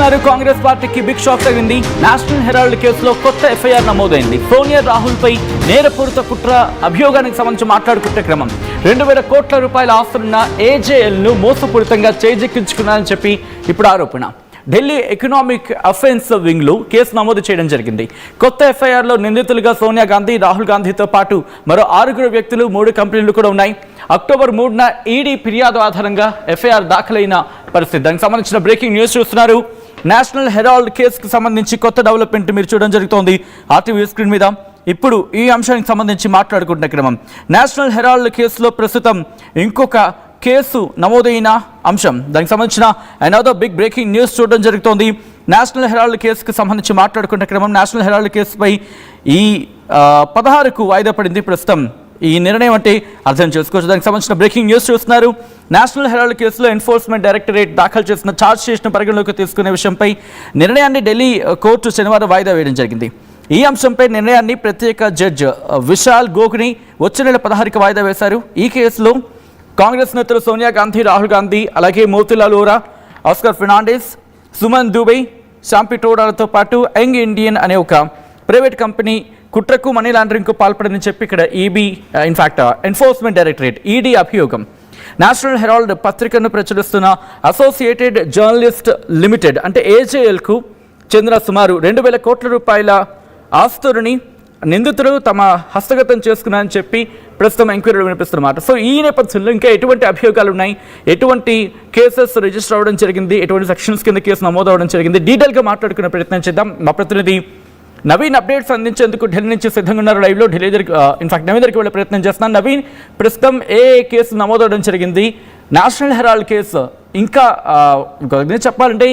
చూస్తున్నారు కాంగ్రెస్ పార్టీకి big shock తగింది. National Herald కేసులో కొత్త ఎఫ్ఐఆర్ నమోదైంది. సోనియా రాహుల్ పై నేరపూరిత కుట్ర అభియోగానికి సంబంధించి మాట్లాడుకుంటే క్రమం 2000 కోట్ల రూపాయల ఆస్తులున్న ఏజేఎల్ ను మోసపూరితంగా చేజెక్కించుకున్నారని చెప్పి ఇప్పుడు ఆరోపణ. ఢిల్లీ ఎకనామిక్ అఫెన్స్ వింగ్ లో కేసు నమోదు చేయడం జరిగింది. కొత్త ఎఫ్ఐఆర్ లో నిందితులుగా సోనియా గాంధీ, రాహుల్ గాంధీతో పాటు మరో 6 వ్యక్తులు, 3 కంపెనీలు కూడా ఉన్నాయి. అక్టోబర్ 3న ఈడీ ఫిర్యాదు ఆధారంగా ఎఫ్ఐఆర్ దాఖలైన పరిస్థితి. దానికి సంబంధించిన బ్రేకింగ్ న్యూస్ చూస్తున్నారు. నేషనల్ హెరాల్డ్ కేసుకు సంబంధించి కొత్త డెవలప్మెంట్ మీరు చూడడం జరుగుతోంది ఆర్టీవీ స్క్రీన్ మీద. ఇప్పుడు ఈ అంశానికి సంబంధించి మాట్లాడుకుంటున్న క్రమం, నేషనల్ హెరాల్డ్ కేసులో ప్రస్తుతం ఇంకొక కేసు నమోదైన అంశం. దానికి సంబంధించిన అనదర్ బిగ్ బ్రేకింగ్ న్యూస్ చూడడం జరుగుతోంది. నేషనల్ హెరాల్డ్ కేసుకు సంబంధించి మాట్లాడుకుంటున్న క్రమం, నేషనల్ హెరాల్డ్ కేసుపై ఈ 16కు వాయిదా పడింది. ప్రస్తుతం ఈ నిర్ణయం అంటే అర్థం చేసుకోవచ్చు. దానికి సంబంధించిన బ్రేకింగ్ న్యూస్ చూస్తున్నారు. నేషనల్ హెరాల్డ్ కేసులో ఎన్ఫోర్స్మెంట్ డైరెక్టరేట్ దాఖలు చేసిన ఛార్జ్ షీట్ను పరిగణలోకి తీసుకునే విషయంపై నిర్ణయాన్ని ఢిల్లీ కోర్టు శనివారం వాయిదా వేయడం జరిగింది. ఈ అంశంపై నిర్ణయాన్ని ప్రత్యేక జడ్జి విశాల్ గోఖని వచ్చే నెల 16కి వాయిదా వేశారు. ఈ కేసులో కాంగ్రెస్ నేతలు సోనియా గాంధీ, రాహుల్ గాంధీ, అలాగే మోతీలాల్ వోరా, ఆస్కర్ ఫెర్నాండెస్, సుమన్ దుబే, శాంపి టోడాలతో పాటు యంగ్ ఇండియన్ అనే ఒక ప్రైవేట్ కంపెనీ కుట్రకు, మనీ లాండరింగ్కు పాల్పడని చెప్పి ఇక్కడ ఎన్ఫోర్స్మెంట్ డైరెక్టరేట్ ఈడీ అభియోగం. నేషనల్ హెరాల్డ్ పత్రికను ప్రచురిస్తున్న అసోసియేటెడ్ జర్నలిస్ట్ లిమిటెడ్ అంటే ఏజేఎల్కు చెందిన సుమారు 2000 కోట్ల రూపాయల ఆస్తులని నిందితులు తమ హస్తగతం చేసుకున్నారని చెప్పి ప్రస్తుతం ఎంక్వైరీలు వినిపిస్తున్నమాట. సో ఈ నేపథ్యంలో ఇంకా ఎటువంటి అభియోగాలు ఉన్నాయి, ఎటువంటి కేసెస్ రిజిస్టర్ అవ్వడం జరిగింది, ఎటువంటి సెక్షన్స్ కింద కేసు నమోదు అవ్వడం జరిగింది, డీటెయిల్గా మాట్లాడుకునే ప్రయత్నం చేద్దాం. మా ప్రతినిధి నవీన్ అప్డేట్స్ అందించేందుకు ఢిల్లీ నుంచి సిద్ధంగా ఉన్నారు. లైవ్లో ఢిల్లీ నవీన్ దగ్గరికి వెళ్ళే ప్రయత్నం చేస్తున్నాను. నవీన్, ప్రస్తుతం ఏ కేసు నమోదు అవ్వడం జరిగింది? నేషనల్ హెరాల్డ్ కేసు ఇంకా చెప్పాలంటే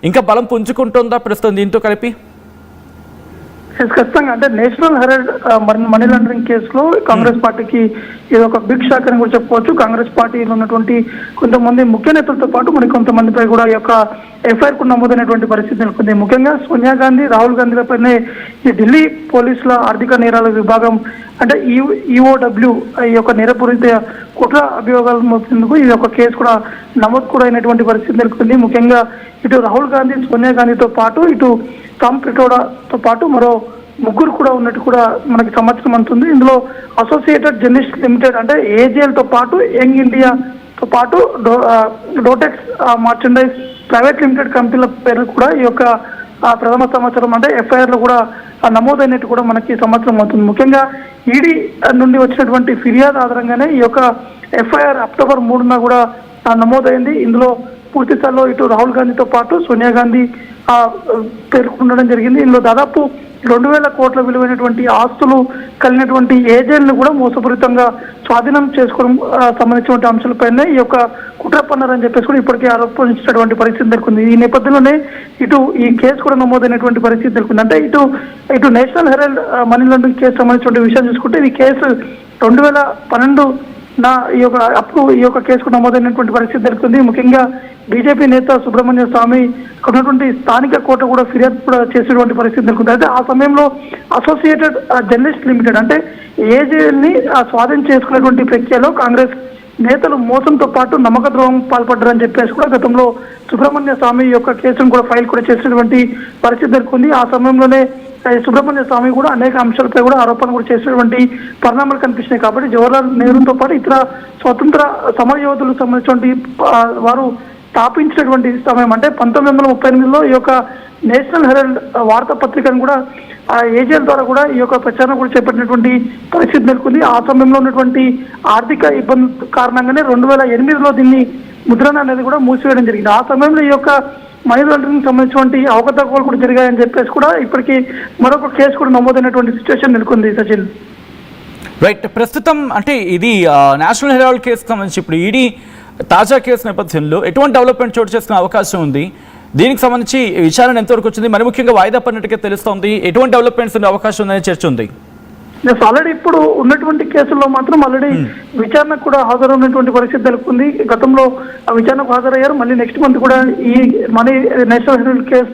ఇంకా బలం పుంజుకుంటుందా ప్రస్తుతం దీంతో కలిపి? ఖచ్చితంగా అంటే నేషనల్ హెరాల్డ్ మనీ లాండరింగ్ కేసులో కాంగ్రెస్ పార్టీకి ఇది ఒక బిగ్ షాక్ అని కూడా చెప్పుకోవచ్చు. కాంగ్రెస్ పార్టీలో ఉన్నటువంటి కొంతమంది ముఖ్య నేతలతో పాటు మరి కొంతమందిపై కూడా ఈ యొక్క ఎఫ్ఐఆర్ కు నమోదైనటువంటి పరిస్థితి నెలకొంది. ముఖ్యంగా సోనియా గాంధీ, రాహుల్ గాంధీలపైనే ఈ ఢిల్లీ పోలీసుల ఆర్థిక నేరాల విభాగం అంటే ఈఓడబ్ల్యూ ఈ యొక్క నేరపూరిత కుట్ర అభియోగాలు మోపేందుకు ఈ యొక్క కేసు కూడా నమోదు కూడా అయినటువంటి పరిస్థితి నెలకొంది. ముఖ్యంగా ఇటు రాహుల్ గాంధీ, సోనియా గాంధీతో పాటు ఇటు టామ్ పిటోడాతో పాటు మరో 3 కూడా ఉన్నట్టు కూడా మనకి సమాచారం అందుతుంది. ఇందులో అసోసియేటెడ్ జర్నలిస్ట్ లిమిటెడ్ అంటే ఏజేఎల్తో పాటు యంగ్ ఇండియాతో పాటు డోటెక్స్ మర్చెండైజ్ ప్రైవేట్ లిమిటెడ్ కంపెనీల పేర్లు కూడా ఈ యొక్క ప్రథమ సమాచారం అంటే ఎఫ్ఐఆర్ లో కూడా నమోదైనట్టు కూడా మనకి సమాచారం అవుతుంది. ముఖ్యంగా ఈడీ నుండి వచ్చినటువంటి ఫిర్యాదు ఆధారంగానే ఈ యొక్క ఎఫ్ఐఆర్ అక్టోబర్ 3న కూడా నమోదైంది. ఇందులో పూర్తి స్థాయిలో ఇటు రాహుల్ గాంధీతో పాటు సోనియా గాంధీ పేర్కొనడం జరిగింది. ఇందులో దాదాపు 2000 కోట్ల విలువైనటువంటి ఆస్తులు కలిగినటువంటి ఏజెంట్ను కూడా మోసపూరితంగా స్వాధీనం చేసుకోవడం సంబంధించినటువంటి అంశాలపైనే ఈ యొక్క కుట్ర పన్నారని చెప్పేసి కూడా ఇప్పటికే ఆరోపించినటువంటి పరిస్థితి నెలకొంది. ఈ నేపథ్యంలోనే ఇటు ఈ కేసు కూడా నమోదైనటువంటి పరిస్థితి నెలకొంది. అంటే ఇటు National Herald money laundering case సంబంధించిన విషయం చూసుకుంటే ఈ కేసు 2012 ఈ యొక్క కేసుకు నమోదైనటువంటి పరిస్థితి నెలకొంది. ముఖ్యంగా బీజేపీ నేత సుబ్రహ్మణ్య స్వామి ఉన్నటువంటి స్థానిక కోర్టు కూడా ఫిర్యాదు కూడా చేసేటువంటి పరిస్థితి నెలకొంది. అయితే ఆ సమయంలో అసోసియేటెడ్ జర్నలిస్ట్ లిమిటెడ్ అంటే ఏజేఎల్ ని స్వాధీనం చేసుకునేటువంటి ప్రక్రియలో కాంగ్రెస్ నేతలు మోసంతో పాటు నమ్మక ద్రోహం పాల్పడ్డారని చెప్పేసి కూడా గతంలో సుబ్రహ్మణ్య స్వామి యొక్క కేసును కూడా ఫైల్ కూడా చేసినటువంటి పరిస్థితి నెలకొంది. ఆ సమయంలోనే సుబ్రహ్మణ్య స్వామి కూడా అనేక అంశాలపై కూడా ఆరోపణలు కూడా చేసినటువంటి పరిణామాలు కనిపిస్తున్నాయి. కాబట్టి జవహర్లాల్ నెహ్రూతో పాటు ఇతర స్వతంత్ర సమర యోధులకు సంబంధించినటువంటి వారు స్థాపించినటువంటి సమయం అంటే 1938లో ఈ యొక్క నేషనల్ హెరాల్డ్ వార్తాపత్రికను కూడా ఏజెల్ ద్వారా కూడా ఈ యొక్క ప్రచారం కూడా చేపట్టినటువంటి పరిస్థితి నెలకొంది. ఆ సమయంలో ఉన్నటువంటి ఆర్థిక ఇబ్బంది కారణంగానే 2008లో దీన్ని ముద్రణ అనేది కూడా మూసివేయడం జరిగింది. ఆ సమయంలో ఈ యొక్క మనీ లాండరింగ్ సంబంధించినటువంటి అవకతవకలు కూడా జరిగాయని చెప్పేసి కూడా ఇప్పటికీ మరొక కేసు కూడా నమోదైనటువంటి సిచ్యువేషన్ నెలకొంది. సచిన్, రైట్. ప్రస్తుతం అంటే ఇది నేషనల్ హెరాల్డ్ కేసుకు సంబంధించి ఇప్పుడు ఈడీ తాజా కేసు నేపథ్యంలో ఎటువంటి డెవలప్మెంట్ చోటు చేసుకునే అవకాశం ఉంది? దీనికి సంబంధించి విచారణ ఎంతవరకు వచ్చింది? మరి ముఖ్యంగా వాయిదా పడినట్టుగా తెలుస్తోంది. ఎటువంటి డెవలప్మెంట్స్ ఉండే అవకాశం ఉందనే చర్చ ఉంది. ఆల్రెడీ ఇప్పుడు ఉన్నటువంటి కేసుల్లో మాత్రం ఆల్రెడీ విచారణకు కూడా హాజరైనటువంటి పరిస్థితి నెలకొంది. గతంలో విచారణకు హాజరయ్యారు. మళ్ళీ నెక్స్ట్ మంత్ కూడా ఈ మనీ నేషనల్ హెరాల్డ్ కేసు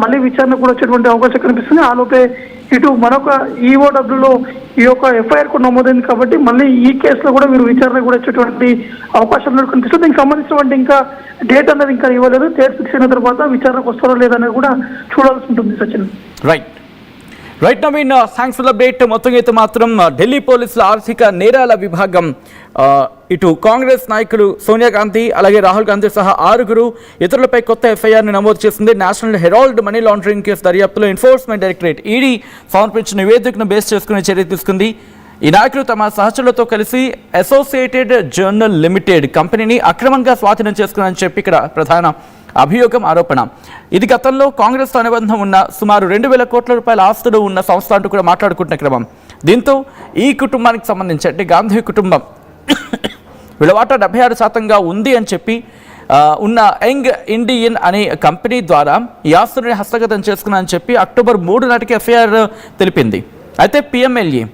మళ్ళీ విచారణ కూడా వచ్చేటువంటి అవకాశం కనిపిస్తుంది. ఆలోపే ఇటు మరొక ఈఓడబ్ల్యూలో ఈ యొక్క ఎఫ్ఐఆర్ కూడా నమోదైంది కాబట్టి మళ్ళీ ఈ కేసులో కూడా మీరు విచారణ కూడా వచ్చేటువంటి అవకాశం కనిపిస్తుంది. దీనికి సంబంధించినటువంటి ఇంకా డేట్ అనేది ఇంకా ఇవ్వలేదు. డేట్ ఫిక్స్ అయిన తర్వాత విచారణకు వస్తారో లేదనేది కూడా చూడాల్సి ఉంటుంది Sachin. Right Naveen, thanks for the update. మొత్తంగా అయితే మాత్రం ఢిల్లీ పోలీసుల ఆర్థిక నేరాల విభాగం ఇటు కాంగ్రెస్ నాయకులు సోనియా గాంధీ అలాగే రాహుల్ గాంధీ సహా 6 ఇతరులపై కొత్త ఎఫ్ఐఆర్ని నమోదు చేసింది. National Herald money laundering case దర్యాప్తులో ఎన్ఫోర్స్మెంట్ డైరెక్టరేట్ ఈడీ సమర్పించిన నివేదికను బేస్ చేసుకుని చర్య తీసుకుంది. ఈ నాయకులు తమ సహచరులతో కలిసి అసోసియేటెడ్ జర్నల్ లిమిటెడ్ కంపెనీని అక్రమంగా స్వాధీనం చేసుకున్నారని చెప్పి ఇక్కడ ప్రధాన అభియోగం, ఆరోపణ. ఇది గతంలో కాంగ్రెస్తో అనుబంధం ఉన్న సుమారు 2,000 కోట్ల రూపాయల ఆస్తులు ఉన్న సంస్థ అంటూ కూడా మాట్లాడుకుంటున్న క్రమం. దీంతో ఈ కుటుంబానికి సంబంధించి అంటే గాంధీ కుటుంబం వీళ్ళ వాటా 76% ఉంది అని చెప్పి ఉన్న యంగ్ ఇండియన్ అనే కంపెనీ ద్వారా ఈ ఆస్తుని హస్తగతం చేసుకున్నారని చెప్పి అక్టోబర్ 3 నాటికి ఎఫ్ఐఆర్ తెలిపింది. అయితే PMLA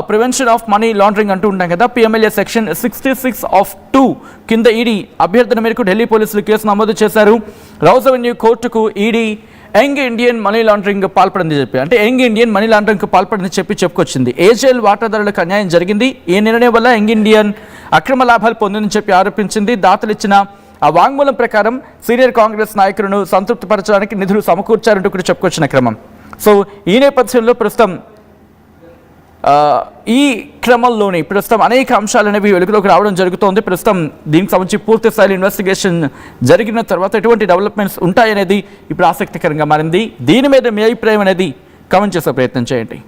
prevention of money laundering అంటూ ఉంటాం కదా, పిఎంఎల్ఏ సెక్షన్ 66(2) కింద ఈడీ అభ్యర్థన మేరకు ఢిల్లీ పోలీసులు కేసు నమోదు చేశారు. రౌజ్ అవెన్యూ కోర్టుకు ED young Indian money laundering పాల్పడింది చెప్పి అంటే యంగ్ ఇండియన్ మనీ లాండరింగ్ పాల్పడింది చెప్పుకొచ్చింది. ఏజేఎల్ వాటాదారులకు అన్యాయం జరిగింది. ఈ నిర్ణయం వల్ల యంగ్ ఇండియన్ అక్రమ లాభాలు పొందిందని చెప్పి ఆరోపించింది. దాతలు ఇచ్చిన ఆ వాంగ్మూలం ప్రకారం సీనియర్ కాంగ్రెస్ నాయకులను సంతృప్తిపరచడానికి నిధులు సమకూర్చారంటూ కూడా చెప్పుకొచ్చిన క్రమం. సో ఈ నేపథ్యంలో ప్రస్తుతం ఈ క్రమంలోని ప్రస్తుతం అనేక అంశాలు అనేవి వెలుగులోకి రావడం జరుగుతోంది. ప్రస్తుతం దీనికి సంబంధించి పూర్తి స్థాయి ఇన్వెస్టిగేషన్ జరిగిన తర్వాత ఎటువంటి డెవలప్మెంట్స్ ఉంటాయనేది ఇప్పుడు ఆసక్తికరంగా మారింది. దీని మీద మీ అభిప్రాయం అనేది కామెంట్ చేసే ప్రయత్నం చేయండి.